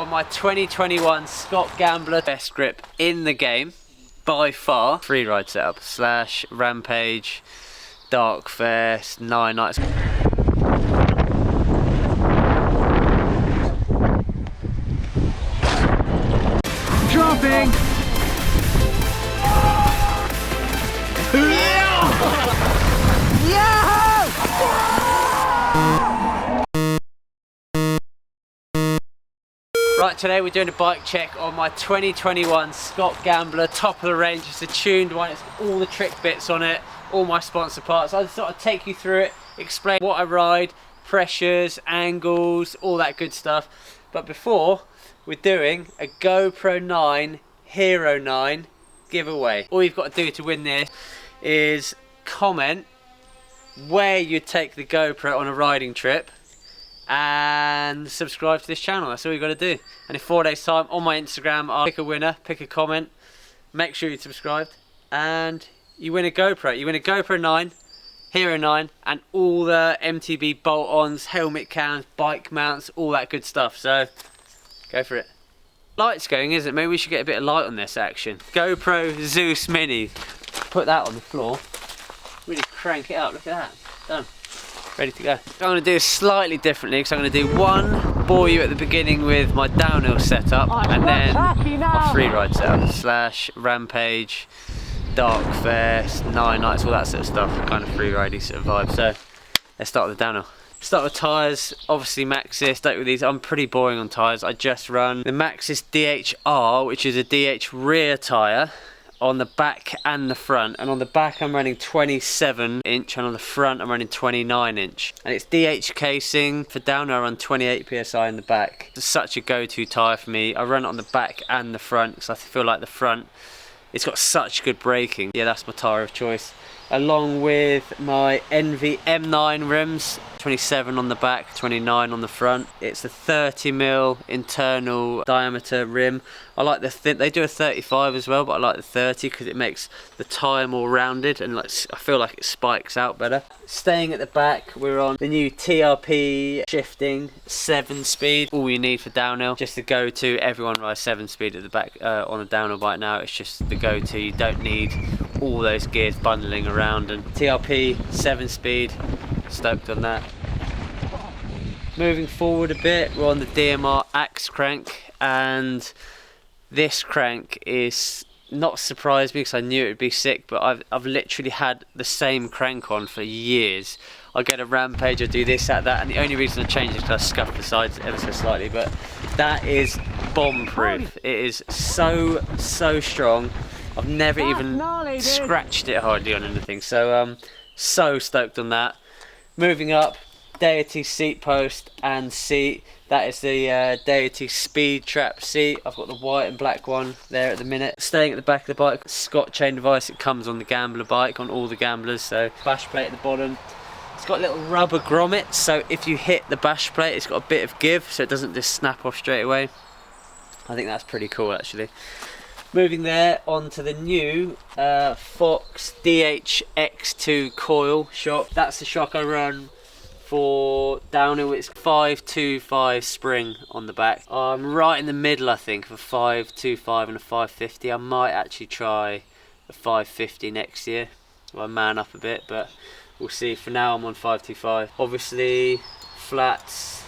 on my 2021 Scott Gambler best grip in the game by far. Freeride setup / Rampage, Darkfest, 9 nights. Dropping! Right, today we're doing a bike check on my 2021 Scott Gambler, top of the range. It's a tuned one, it's got all the trick bits on it, all my sponsor parts. I just thought I'd take you through it, explain what I ride, pressures, angles, all that good stuff. But before, we're doing a GoPro 9 Hero 9 giveaway. All you've got to do to win this is comment where you take the GoPro on a riding trip and subscribe to this channel. That's all you got to do. And in 4 days time on my Instagram, I'll pick a winner, pick a comment, make sure you're subscribed, and you win a GoPro. You win a GoPro 9 Hero 9 and all the MTB bolt-ons, helmet cams, bike mounts, all that good stuff. So go for it. Light's going, isn't it? Maybe we should get a bit of light on this action. GoPro Zeus Mini. Put that on the floor. Really crank it up. Look at that. Done. Ready to go. I'm going to do it slightly differently because I'm going to do one, bore you at the beginning with my downhill setup, and then my freeride setup / Rampage, Darkfest, 9 nights, all that sort of stuff. Kind of freeridey sort of vibe. So let's start with the downhill. Start with tyres, obviously Maxxis. Start with these. I'm pretty boring on tyres. I just run the Maxxis DHR, which is a DH rear tyre, on the back and the front. And on the back I'm running 27 inch, and on the front I'm running 29 inch. And it's DH casing. For downhill I run 28 psi in the back. It's such a go-to tyre for me. I run it on the back and the front because I feel like the front, it's got such good braking. Yeah, that's my tyre of choice. Along with my Envy M9 rims, 27 on the back, 29 on the front. It's a 30mm internal diameter rim. I like the thin, they do a 35 as well, but I like the 30 because it makes the tyre more rounded and like I feel like it spikes out better. Staying at the back, we're on the new TRP shifting 7-speed. All you need for downhill, just the go-to. Everyone rides 7-speed at the back on a downhill bike now. It's just the go-to. You don't need all those gears bundling around. And TRP 7-speed, stoked on that. Moving forward a bit, we're on the DMR Axe crank, and this crank is not surprised me because I knew it would be sick, but I've literally had the same crank on for years. I get a Rampage, I do this, that, and the only reason I change it is because I scuffed the sides ever so slightly, but that is bomb proof. It is so strong. I've never even scratched it hardly on anything, so so stoked on that. Moving up, Deity seat post and seat. That is the Deity Speed Trap seat. I've got the white and black one there at the minute. Staying at the back of the bike, Scott chain device. It comes on the Gambler bike, on all the Gamblers. So bash plate at the bottom. It's got little rubber grommets, so if you hit the bash plate, it's got a bit of give, so it doesn't just snap off straight away. I think that's pretty cool actually. Moving there onto the new Fox DHX2 coil shock. That's the shock I run for downhill. It's 525 spring on the back. I'm right in the middle, I think, of a 525 and a 550. I might actually try a 550 next year. I'll man up a bit, but we'll see. For now I'm on 525. Obviously flats,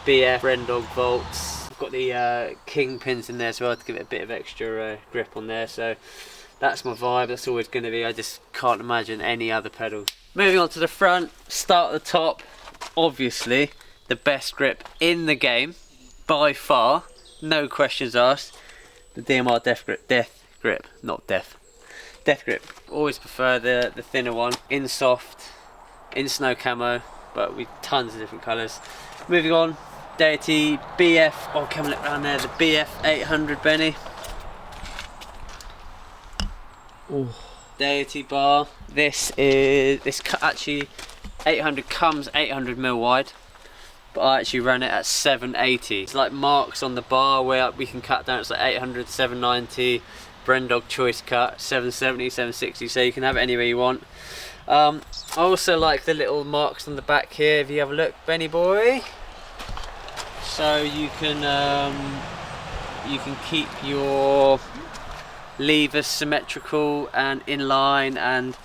BF, Rendog bolts. I've got the king pins in there as well to give it a bit of extra grip on there. So that's my vibe. That's always going to be. I just can't imagine any other pedal. Moving on to the front, start at the top. Obviously, the best grip in the game, by far, no questions asked. The DMR Death Grip, not Death Grip. Always prefer the thinner one, in soft, in snow camo, but with tons of different colours. Moving on, Deity BF. Oh, come on, look around there. The BF 800 Benny. Oh. Deity bar. This actually 800 comes 800mm wide, but I actually ran it at 780. It's like marks on the bar where we can cut down. It's like 800, 790, Brendog choice cut, 770, 760. So you can have it anywhere you want. I also like the little marks on the back here. If you have a look, Benny boy, so you can keep your levers symmetrical and in line and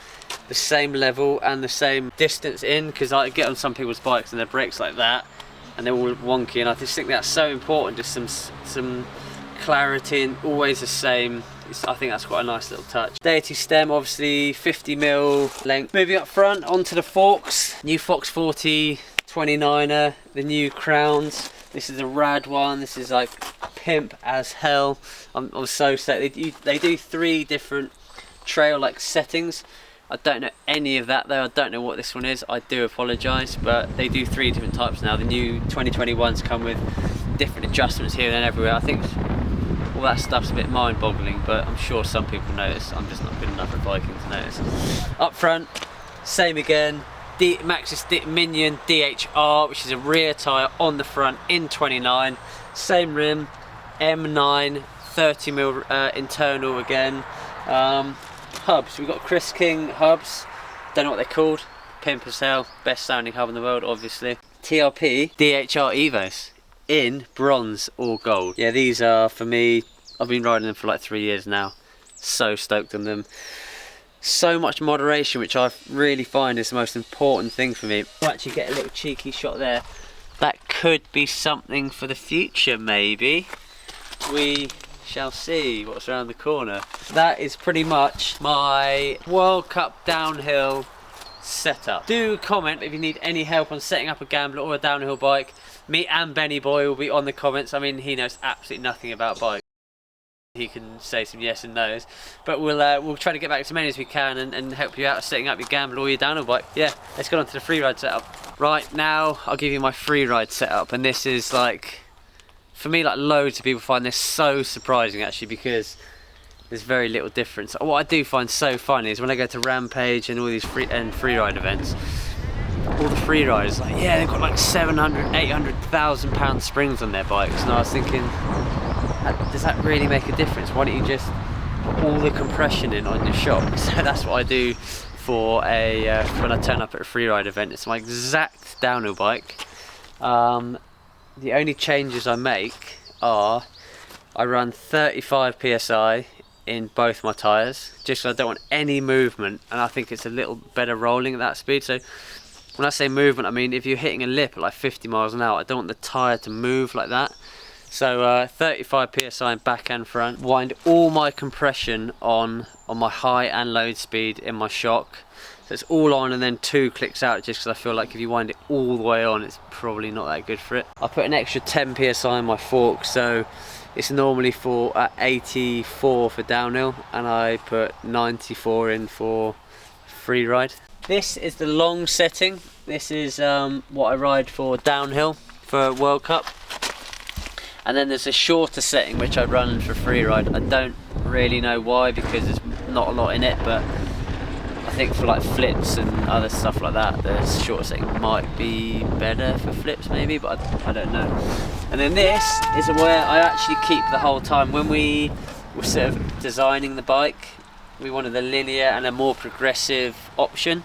the same level and the same distance in, because I get on some people's bikes and their brakes like that and they're all wonky, and I just think that's so important, just some clarity and always the same. I think that's quite a nice little touch. Deity stem, obviously 50mm length. Moving up front onto the forks, new Fox 40 29er, the new crowns. This is a rad one. This is like pimp as hell. I'm so set. They do 3 different trail like settings. I don't know any of that though. I don't know what this one is. I do apologise, but they do 3 different types now. The new 2021s come with different adjustments here and everywhere. I think all that stuff's a bit mind-boggling, but I'm sure some people notice. I'm just not good enough at biking to notice. Up front, same again. Maxxis Minion DHR, which is a rear tyre on the front in 29. Same rim, M9, 30mm internal again. Hubs, we've got Chris King hubs. Don't know what they're called. Pimp as hell, best sounding hub in the world, obviously. TRP DHR Evos in bronze or gold. Yeah, these are for me. I've been riding them for like 3 years now. So stoked on them. So much moderation, which I really find is the most important thing for me. We'll actually get a little cheeky shot there. That could be something for the future, maybe. We shall see what's around the corner. That is pretty much my World Cup downhill setup. Do comment if you need any help on setting up a Gambler or a downhill bike. Me and Benny Boy will be on the comments. I mean, he knows absolutely nothing about bikes. He can say some yes and no's, but we'll try to get back to as many as we can and help you out setting up your Gambler or your downhill bike. Yeah, let's get on to the Freeride setup. Right, now I'll give you my Freeride setup, and this is like, for me, like loads of people find this so surprising actually, because there's very little difference. What I do find so funny is when I go to Rampage and all these Freeride events, all the Freeriders, like, yeah, they've got like 700, 800,000 pound springs on their bikes, and I was thinking, does that really make a difference? Why don't you just put all the compression in on your shock? So that's what I do for a when I turn up at a Freeride event. It's my exact downhill bike. The only changes I make are I run 35 psi in both my tyres, just because I don't want any movement, and I think it's a little better rolling at that speed. So when I say movement, I mean if you're hitting a lip at like 50 miles an hour, I don't want the tyre to move like that. So 35 psi in back and front. Wind all my compression on my high and low speed in my shock. So it's all on and then 2 clicks out, just because I feel like if you wind it all the way on, it's probably not that good for it. I put an extra 10 psi in my fork, so it's normally for 84 for downhill, and I put 94 in for Freeride. This is the long setting. This is what I ride for downhill for World Cup. And then there's a shorter setting which I run for Freeride. I don't really know why, because there's not a lot in it, but I think for like flips and other stuff like that, the shorter setting might be better for flips maybe, but I don't know. And then this is where I actually keep the whole time. When we were sort of designing the bike, we wanted a linear and a more progressive option.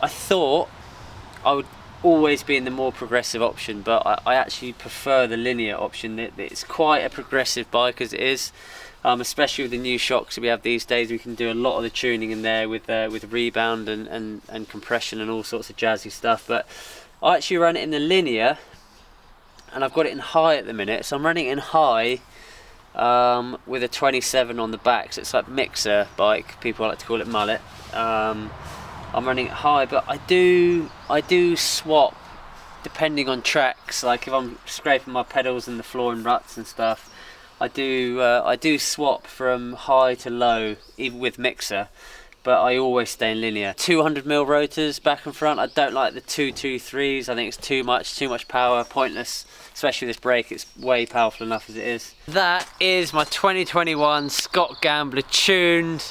I thought I would always be in the more progressive option, but I actually prefer the linear option. It's quite a progressive bike as it is, especially with the new shocks that we have these days. We can do a lot of the tuning in there with rebound and compression and all sorts of jazzy stuff. But I actually run it in the linear, and I've got it in high at the minute, so I'm running it in high with a 27 on the back, so it's like mixer bike, people like to call it mullet. I'm running it high, but I do swap depending on tracks. Like if I'm scraping my pedals in the floor and ruts and stuff, I do swap from high to low, even with mixer, but I always stay in linear. 200mm rotors back and front. I don't like the 223s. I think it's too much power, pointless, especially with this brake. It's way powerful enough as it is. That is my 2021 Scott Gambler tuned,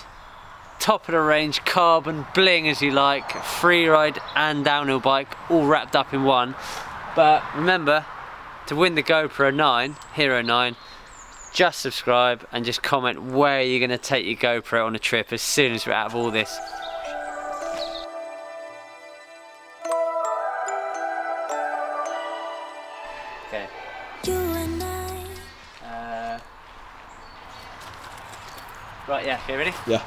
top of the range, carbon bling as you like, Freeride and downhill bike all wrapped up in one. But remember, to win the GoPro 9 Hero 9, just subscribe and just comment where you're going to take your GoPro on a trip as soon as we're out of all this. Okay. Right, yeah, okay, ready? Yeah.